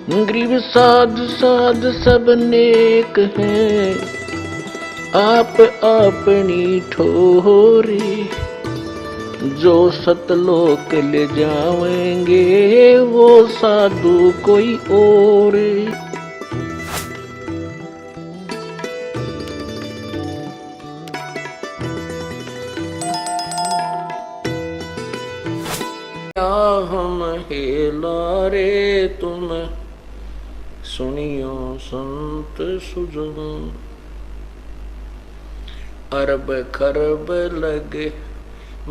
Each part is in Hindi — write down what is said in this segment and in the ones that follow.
गरीब साध साध सब नेक हैं, आप अपनी ठोरी। जो सतलोक ले जाएंगे वो साधु कोई और। हम हेला रे तुम सुनियो संत सुजन। अरब खरब लगे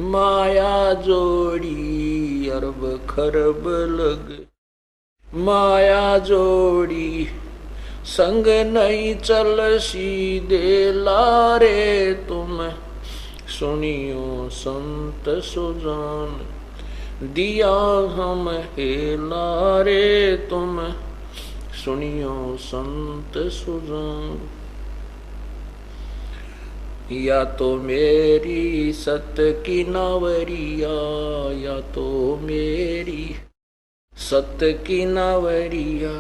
माया जोड़ी, अरब खरब लगे माया जोड़ी। संग नहीं चल सीधे लारे तुम सुनियो संत सुजान। दिया हम हेला रे तुम सुनियो संत सुजान। या तो मेरी सत की नावरिया, या तो मेरी सत की नावरिया।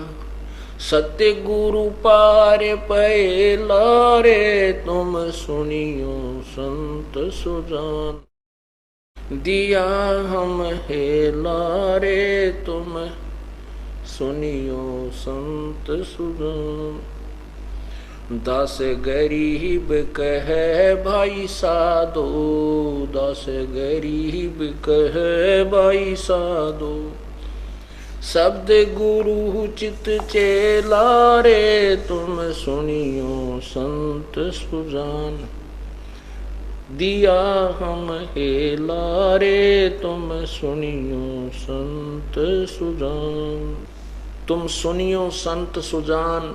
सत्य गुरु पार पैला रे तुम सुनियो संत सुजान। दिया हम हेला रे तुम सुनियो संत सुजान। दास गरीब कहे भाई साधो, दास गरीब कहे भाई साधो। शब्द गुरु चित चेला रे तुम सुनियो संत सुजान। दिया हम हेला रे तुम सुनियो संत सुजान। तुम सुनियो संत सुजान।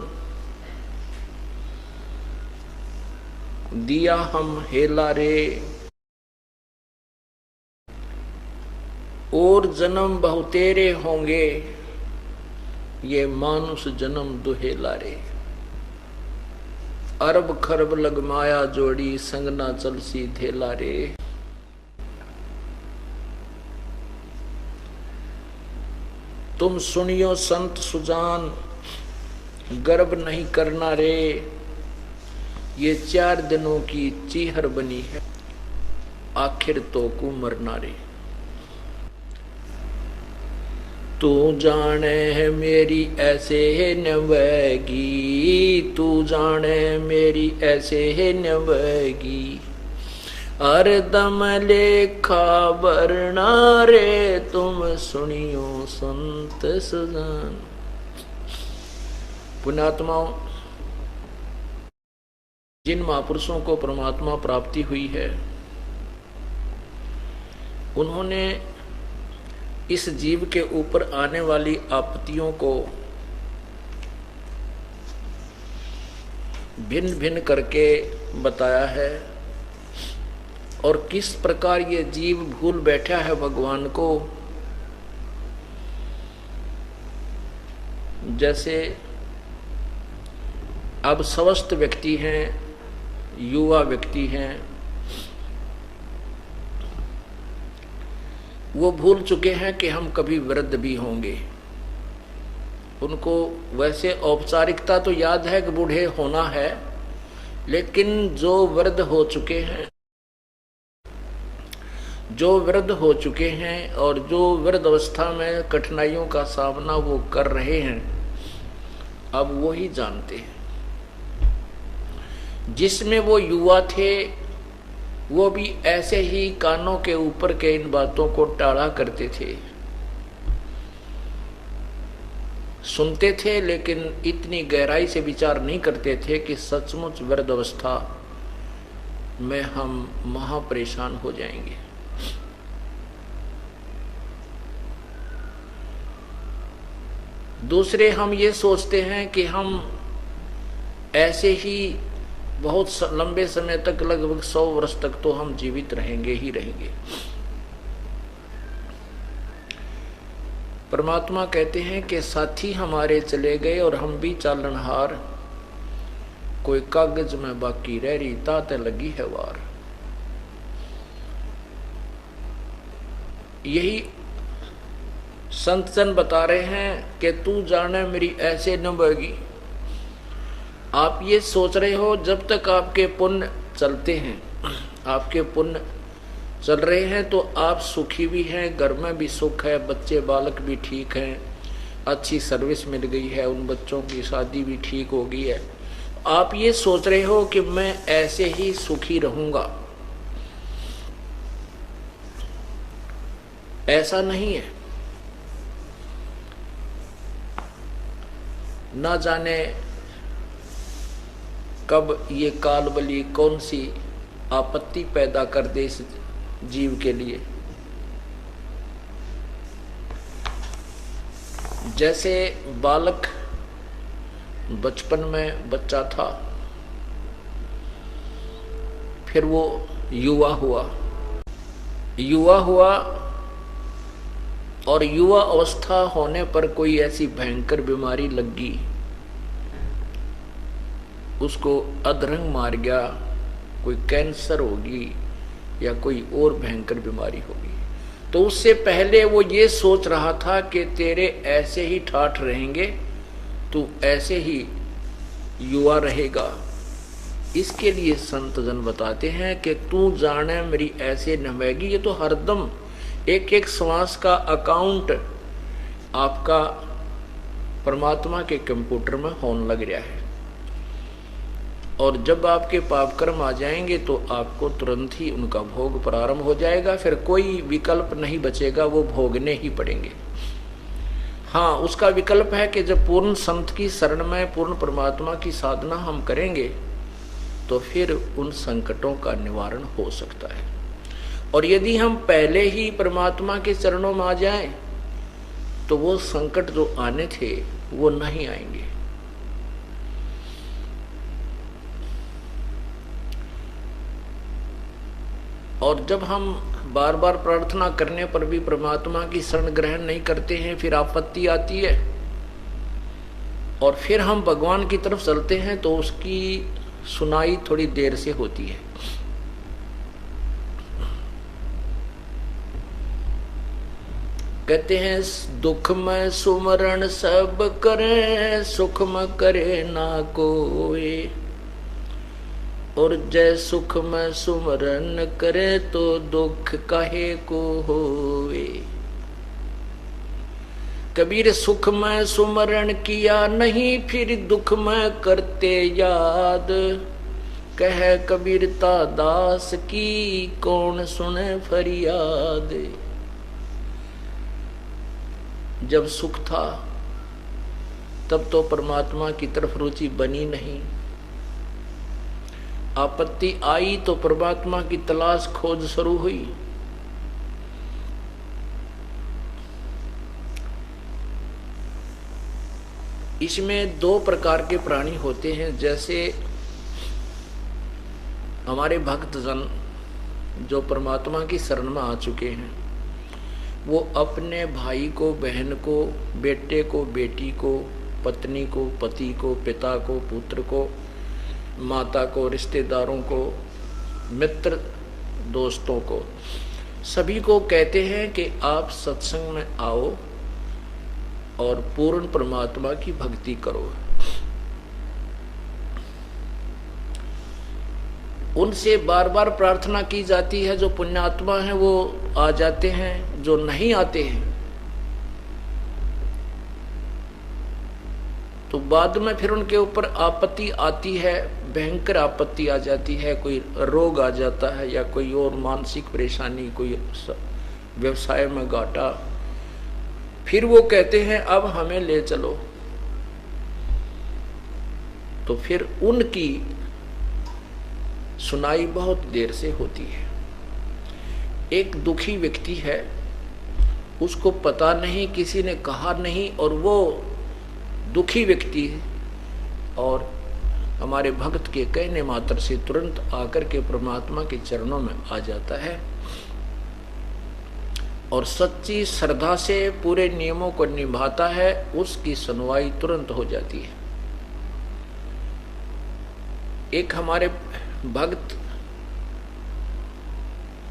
दिया हम हेला रे और जन्म बहुतेरे होंगे, ये मानुष जन्म दुहेला रे। अरब खरब लग माया जोड़ी, संग ना चल सीधेला रे। तुम सुनियो संत सुजान। गर्व नहीं करना रे, ये 4 दिनों की चीहर बनी है, आखिर तो को मरना रे। तू जाने है मेरी ऐसे है नवेगी, तू जाने मेरी ऐसे है नवेगी। हर दम लेखा वरना रे तुम सुनियो संत सुजान। पुण्यात्माओं, जिन महापुरुषों को परमात्मा प्राप्ति हुई है, उन्होंने इस जीव के ऊपर आने वाली आपत्तियों को भिन्न भिन्न करके बताया है, और किस प्रकार ये जीव भूल बैठा है भगवान को। जैसे अब स्वस्थ व्यक्ति हैं, युवा व्यक्ति हैं, वो भूल चुके हैं कि हम कभी वृद्ध भी होंगे। उनको वैसे औपचारिकता तो याद है कि बूढ़े होना है, लेकिन जो वृद्ध हो चुके हैं, जो वृद्ध हो चुके हैं और जो वृद्ध अवस्था में कठिनाइयों का सामना वो कर रहे हैं, अब वो ही जानते हैं। जिसमें वो युवा थे, वो भी ऐसे ही कानों के ऊपर के इन बातों को टाला करते थे, सुनते थे, लेकिन इतनी गहराई से विचार नहीं करते थे कि सचमुच वृद्ध अवस्था में हम महा परेशान हो जाएंगे। दूसरे हम ये सोचते हैं कि हम ऐसे ही बहुत लंबे समय तक, लगभग 100 वर्ष तक तो हम जीवित रहेंगे ही रहेंगे। परमात्मा कहते हैं कि साथी हमारे चले गए और हम भी चालनहार, कोई कागज में बाकी रह रही ताते लगी है वार। यही संत जन बता रहे हैं कि तू जाने मेरी ऐसे न बहेगी। आप ये सोच रहे हो जब तक आपके पुण्य चलते हैं, आपके पुण्य चल रहे हैं तो आप सुखी भी हैं, घर में भी सुख है, बच्चे बालक भी ठीक हैं, अच्छी सर्विस मिल गई है, उन बच्चों की शादी भी ठीक हो गई है। आप ये सोच रहे हो कि मैं ऐसे ही सुखी रहूंगा। ऐसा नहीं है। ना जाने कब ये कालबली कौन सी आपत्ति पैदा कर दे इस जीव के लिए। जैसे बालक बचपन में बच्चा था, फिर वो युवा हुआ और युवा अवस्था होने पर कोई ऐसी भयंकर बीमारी लग गई, उसको अधरंग मार गया, कोई कैंसर होगी या कोई और भयंकर बीमारी होगी। तो उससे पहले वो ये सोच रहा था कि तेरे ऐसे ही ठाठ रहेंगे, तू ऐसे ही युवा रहेगा। इसके लिए संत जन बताते हैं कि तू जाने मेरी ऐसे नवेगी। ये तो हरदम एक एक श्वास का अकाउंट आपका परमात्मा के कंप्यूटर में होने लग रहा है, और जब आपके पाप कर्म आ जाएंगे तो आपको तुरंत ही उनका भोग प्रारंभ हो जाएगा। फिर कोई विकल्प नहीं बचेगा, वो भोगने ही पड़ेंगे। हाँ, उसका विकल्प है कि जब पूर्ण संत की शरण में पूर्ण परमात्मा की साधना हम करेंगे तो फिर उन संकटों का निवारण हो सकता है। और यदि हम पहले ही परमात्मा के चरणों में आ जाएं तो वो संकट जो आने थे वो नहीं आएंगे। और जब हम बार बार प्रार्थना करने पर भी परमात्मा की शरण ग्रहण नहीं करते हैं, फिर आपत्ति आती है और फिर हम भगवान की तरफ चलते हैं तो उसकी सुनाई थोड़ी देर से होती है। कहते हैं दुख में सुमरण सब करे, सुख में करे ना कोई, और जय सुख में सुमरण करे तो दुख काहे को होवे। कबीर सुख में सुमरण किया नहीं, फिर दुख में करते याद, कह कबीरता दास की कौन सुने फरियाद। जब सुख था तब तो परमात्मा की तरफ रुचि बनी नहीं, आपत्ति आई तो परमात्मा की तलाश खोज शुरू हुई। इसमें दो प्रकार के प्राणी होते हैं। जैसे हमारे भक्तजन जो परमात्मा की शरण में आ चुके हैं, वो अपने भाई को, बहन को, बेटे को, बेटी को, पत्नी को, पति को, पिता को, पुत्र को, माता को, रिश्तेदारों को, मित्र दोस्तों को, सभी को कहते हैं कि आप सत्संग में आओ और पूर्ण परमात्मा की भक्ति करो। उनसे बार बार प्रार्थना की जाती है। जो पुण्यात्मा हैं वो आ जाते हैं, जो नहीं आते हैं तो बाद में फिर उनके ऊपर आपत्ति आती है, भयंकर आपत्ति आ जाती है। कोई रोग आ जाता है या कोई और मानसिक परेशानी, कोई व्यवसाय में घाटा, फिर वो कहते हैं अब हमें ले चलो। तो फिर उनकी सुनाई बहुत देर से होती है। एक दुखी व्यक्ति है, उसको पता नहीं, किसी ने कहा नहीं, और वो दुखी व्यक्ति है और हमारे भक्त के कहने मात्र से तुरंत आकर के परमात्मा के चरणों में आ जाता है और सच्ची श्रद्धा से पूरे नियमों को निभाता है, उसकी सुनवाई तुरंत हो जाती है। एक हमारे भक्त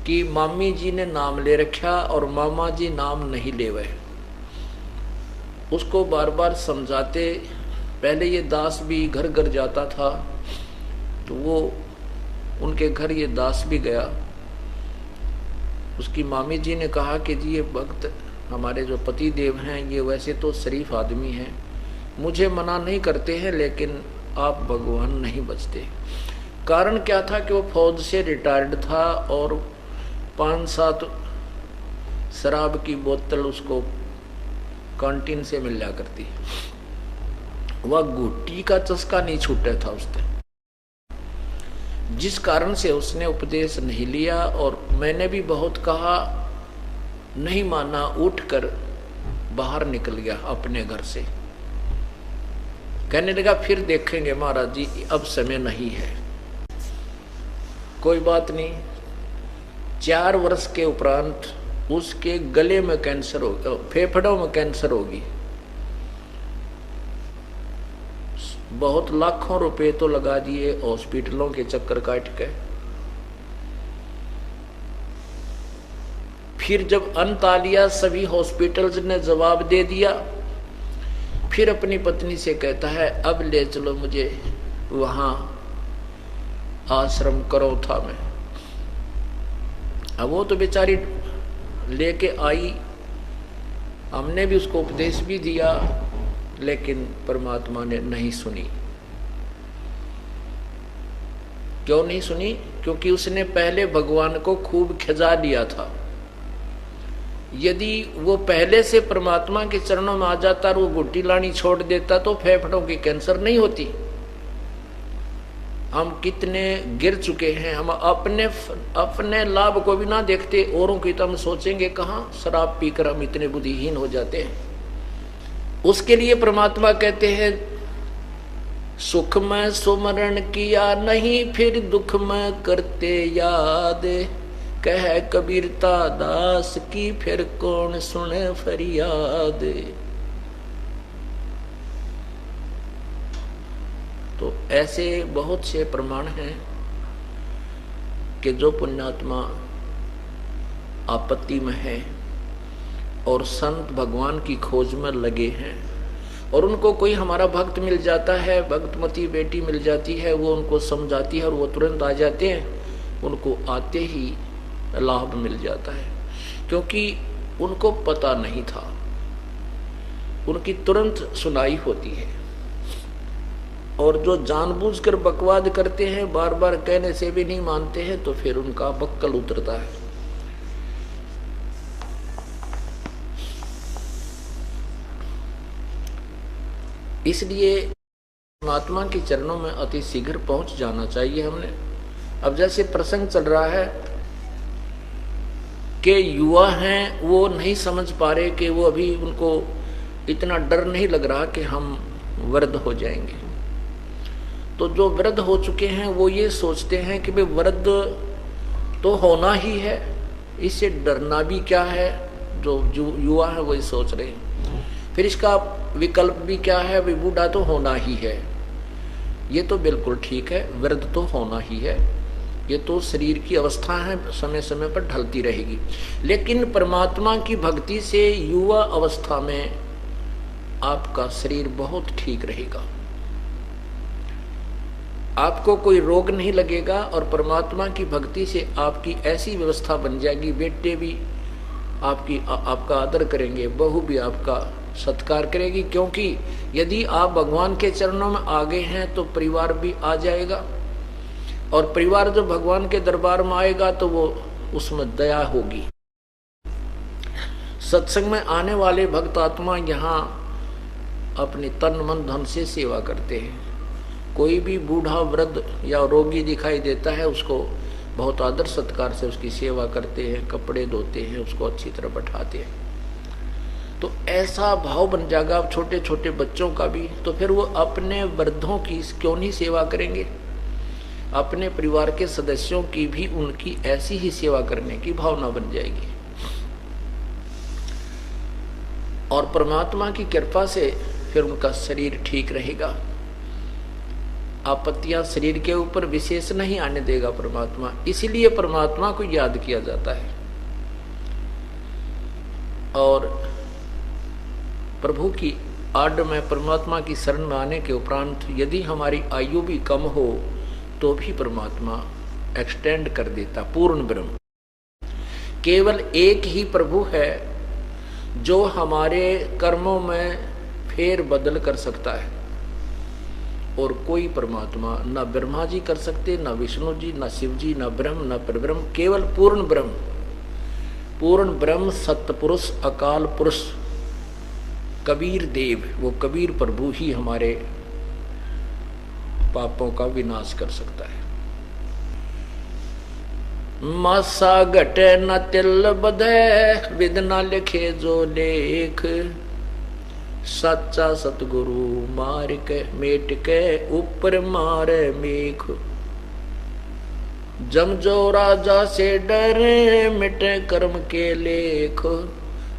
की मामी जी ने नाम ले रखा और मामा जी नाम नहीं ले वह, उसको बार बार समझाते। पहले ये दास भी घर घर जाता था, तो वो उनके घर ये दास भी गया। उसकी मामी जी ने कहा कि जी ये भक्त हमारे जो पति देव हैं ये वैसे तो शरीफ आदमी हैं, मुझे मना नहीं करते हैं, लेकिन आप भगवान नहीं बचते। कारण क्या था कि वो फौज से रिटायर्ड था और 5-7 शराब की बोतल उसको कैंटीन से मिल जा करती, वह गुट्टी का चस्का नहीं छूटा था उसने, जिस कारण से उसने उपदेश नहीं लिया। और मैंने भी बहुत कहा, नहीं माना, उठकर बाहर निकल गया अपने घर से। कहने लगा फिर देखेंगे महाराज जी, अब समय नहीं है। कोई बात नहीं, 4 वर्ष के उपरांत उसके गले में कैंसर हो गया, फेफड़ों में कैंसर होगी। बहुत लाखों रुपए तो लगा दिए हॉस्पिटलों के चक्कर काट के। फिर जब अंत आ लिया, सभी हॉस्पिटल्स ने जवाब दे दिया, फिर अपनी पत्नी से कहता है अब ले चलो मुझे वहां आश्रम करो था में। अब वो तो बेचारी लेके आई, हमने भी उसको उपदेश भी दिया, लेकिन परमात्मा ने नहीं सुनी। क्यों नहीं सुनी? क्योंकि उसने पहले भगवान को खूब खिजा लिया था। यदि वो पहले से परमात्मा के चरणों में आ जाता और वो गुट्टी लानी छोड़ देता तो फेफड़ों की कैंसर नहीं होती। हम कितने गिर चुके हैं, हम अपने लाभ को भी ना देखते, औरों की तो हम सोचेंगे कहाँ। शराब पीकर हम इतने बुद्धिहीन हो जाते हैं। उसके लिए परमात्मा कहते हैं सुख में सुमरण किया नहीं, फिर दुख में करते याद, कह कबीरता दास की फिर कौन सुने फरियाद। तो ऐसे बहुत से प्रमाण हैं कि जो पुण्यात्मा आपत्ति में है और संत भगवान की खोज में लगे हैं, और उनको कोई हमारा भक्त मिल जाता है, भक्तमती बेटी मिल जाती है, वो उनको समझाती है और वो तुरंत आ जाते हैं, उनको आते ही लाभ मिल जाता है। क्योंकि उनको पता नहीं था, उनकी तुरंत सुनाई होती है। और जो जानबूझकर बकवाद करते हैं, बार बार कहने से भी नहीं मानते हैं, तो फिर उनका बक्कल उतरता है। इसलिए परमात्मा के चरणों में अति शीघ्र पहुंच जाना चाहिए हमने। अब जैसे प्रसंग चल रहा है कि युवा हैं, वो नहीं समझ पा रहे कि वो अभी, उनको इतना डर नहीं लग रहा कि हम वृद्ध हो जाएंगे। तो जो वृद्ध हो चुके हैं वो ये सोचते हैं कि भाई वृद्ध तो होना ही है, इससे डरना भी क्या है। जो युवा है वही सोच रहे हैं। फिर इसका विकल्प भी क्या है, भाई बूढ़ा तो होना ही है। ये तो बिल्कुल ठीक है, वृद्ध तो होना ही है, ये तो शरीर की अवस्था है, समय समय पर ढलती रहेगी। लेकिन परमात्मा की भक्ति से युवा अवस्था में आपका शरीर बहुत ठीक रहेगा, आपको कोई रोग नहीं लगेगा, और परमात्मा की भक्ति से आपकी ऐसी व्यवस्था बन जाएगी, बेटे भी आपका आदर करेंगे, बहू भी आपका सत्कार करेगी। क्योंकि यदि आप भगवान के चरणों में आ गए हैं तो परिवार भी आ जाएगा, और परिवार जब भगवान के दरबार में आएगा तो वो उसमें दया होगी। सत्संग में आने वाले भक्त आत्मा यहाँ अपने तन मन धन से सेवा करते हैं। कोई भी बूढ़ा वृद्ध या रोगी दिखाई देता है, उसको बहुत आदर सत्कार से उसकी सेवा करते हैं, कपड़े धोते हैं, उसको अच्छी तरह बैठाते हैं। तो ऐसा भाव बन जाएगा छोटे छोटे बच्चों का भी, तो फिर वो अपने वृद्धों की क्यों नहीं सेवा करेंगे, अपने परिवार के सदस्यों की भी उनकी ऐसी ही सेवा करने की भावना बन जाएगी। और परमात्मा की कृपा से फिर उनका शरीर ठीक रहेगा। आपत्तियां शरीर के ऊपर विशेष नहीं आने देगा परमात्मा, इसीलिए परमात्मा को याद किया जाता है। और प्रभु की आड़ में, परमात्मा की शरण में आने के उपरांत यदि हमारी आयु भी कम हो तो भी परमात्मा एक्सटेंड कर देता। पूर्ण ब्रह्म केवल एक ही प्रभु है जो हमारे कर्मों में फेर बदल कर सकता है, और कोई परमात्मा न ब्रह्मा जी कर सकते, न विष्णु जी, न शिव जी, न ब्रह्म, न परब्रह्म, केवल पूर्ण ब्रह्म। पूर्ण ब्रह्म सत्पुरुष अकाल पुरुष कबीर देव, वो कबीर प्रभु ही हमारे पापों का विनाश कर सकता है। मासा घटे न तिल बधे, विद न लिखे जो लेख, सच्चा सतगुरु मार के मेट के ऊपर मारे मेख। जम जो राजा से डरे मिटे कर्म के लेख,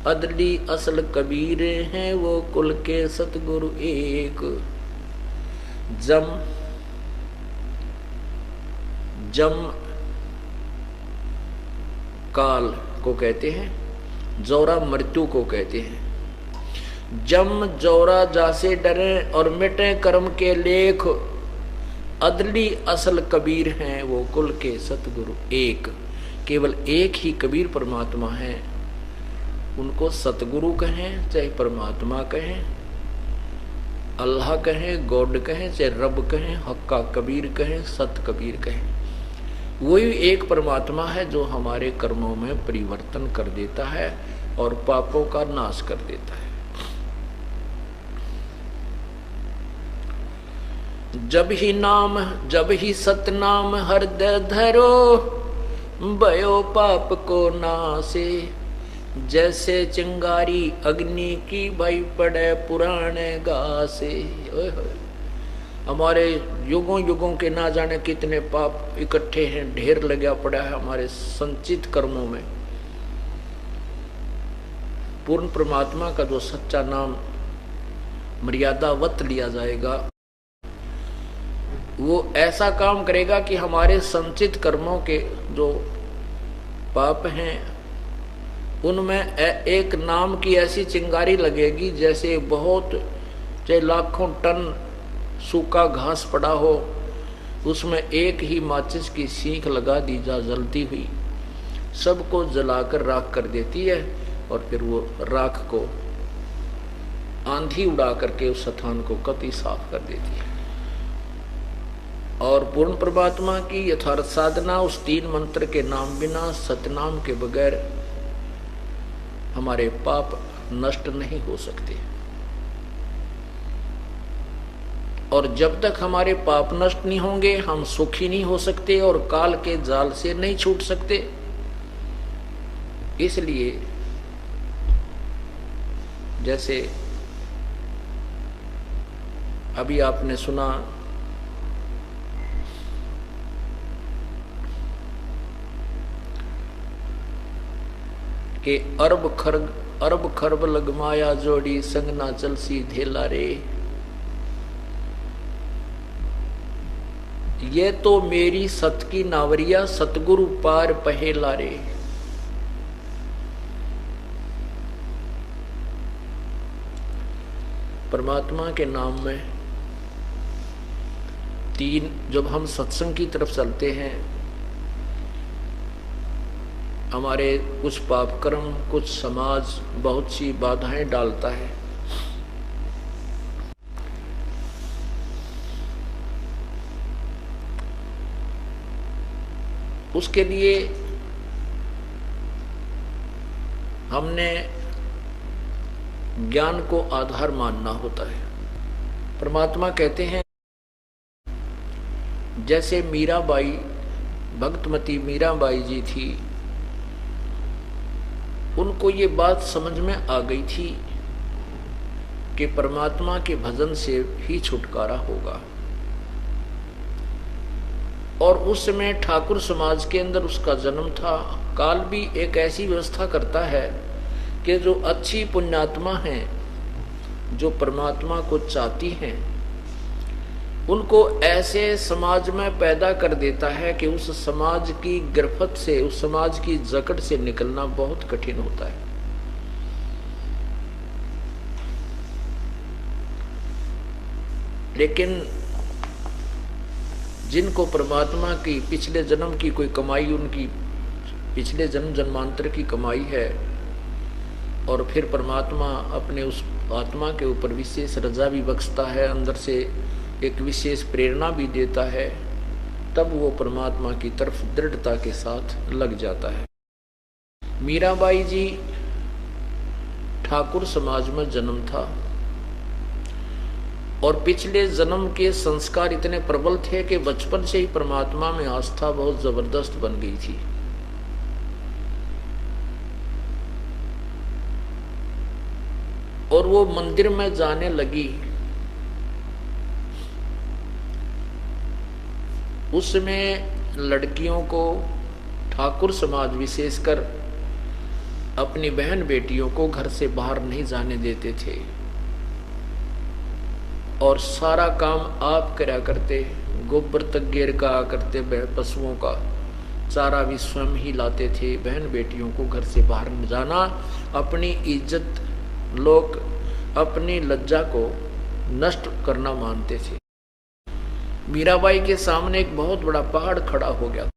अदली असल कबीर हैं वो कुल के सतगुरु एक। जम काल को कहते हैं, जोरा मृत्यु को कहते हैं। जम जोरा जासे डरे और मिटे कर्म के लेख, अदली असल कबीर हैं वो कुल के सतगुरु एक। केवल एक ही कबीर परमात्मा है, उनको सतगुरु कहें चाहे परमात्मा कहें, अल्लाह कहें, गॉड कहें, चाहे रब कहें, हक्का कबीर कहें, सत कबीर कहें, वही एक परमात्मा है जो हमारे कर्मों में परिवर्तन कर देता है और पापों का नाश कर देता है। जब ही सतनाम हृदय धरो, भयो पाप को नासे। जैसे चिंगारी अग्नि की भई पड़े पुराने घासे। हमारे युगों युगों के ना जाने कितने पाप इकट्ठे हैं, ढेर लगा पड़ा है हमारे संचित कर्मों में। पूर्ण परमात्मा का जो सच्चा नाम मर्यादावत लिया जाएगा, वो ऐसा काम करेगा कि हमारे संचित कर्मों के जो पाप हैं उनमें एक नाम की ऐसी चिंगारी लगेगी जैसे बहुत, चाहे लाखों टन सूखा घास पड़ा हो, उसमें एक ही माचिस की सीख लगा दी जा जलती हुई, सबको जलाकर राख कर देती है, और फिर वो राख को आंधी उड़ा करके उस स्थान को कति साफ कर देती है। और पूर्ण परमात्मा की यथार्थ साधना उस तीन मंत्र के नाम बिना, सतनाम के बगैर हमारे पाप नष्ट नहीं हो सकते। और जब तक हमारे पाप नष्ट नहीं होंगे हम सुखी नहीं हो सकते और काल के जाल से नहीं छूट सकते। इसलिए जैसे अभी आपने सुना कि अरब खरब लगमाया जोड़ी, संग ना चल सी धेला रे। ये तो मेरी सत की नावरिया, सतगुरु पार पहेला रे। परमात्मा के नाम में तीन, जब हम सत्संग की तरफ चलते हैं, हमारे कुछ पाप कर्म, कुछ समाज बहुत सी बाधाएं डालता है। उसके लिए हमने ज्ञान को आधार मानना होता है। परमात्मा कहते हैं, जैसे मीराबाई, भक्तमती मीराबाई जी थी, उनको ये बात समझ में आ गई थी कि परमात्मा के भजन से ही छुटकारा होगा। और उस समय ठाकुर समाज के अंदर उसका जन्म था। काल भी एक ऐसी व्यवस्था करता है कि जो अच्छी पुण्यात्मा हैं, जो परमात्मा को चाहती हैं, उनको ऐसे समाज में पैदा कर देता है कि उस समाज की गिरफ्त से, उस समाज की जकड़ से निकलना बहुत कठिन होता है। लेकिन जिनको परमात्मा की पिछले जन्म की कोई कमाई, उनकी पिछले जन्म जन्मांतर की कमाई है, और फिर परमात्मा अपने उस आत्मा के ऊपर विशेष रजा भी बख्शता है, अंदर से एक विशेष प्रेरणा भी देता है, तब वो परमात्मा की तरफ दृढ़ता के साथ लग जाता है। मीराबाई जी ठाकुर समाज में जन्म था और पिछले जन्म के संस्कार इतने प्रबल थे कि बचपन से ही परमात्मा में आस्था बहुत जबरदस्त बन गई थी। और वो मंदिर में जाने लगी, उसमें लड़कियों को ठाकुर समाज विशेषकर अपनी बहन बेटियों को घर से बाहर नहीं जाने देते थे और सारा काम आप करा करते, गोबर तक गेर का करते, पशुओं का चारा भी स्वयं ही लाते थे। बहन बेटियों को घर से बाहर न जाना, अपनी इज्जत, लोग अपनी लज्जा को नष्ट करना मानते थे। मीराबाई के सामने एक बहुत बड़ा पहाड़ खड़ा हो गया।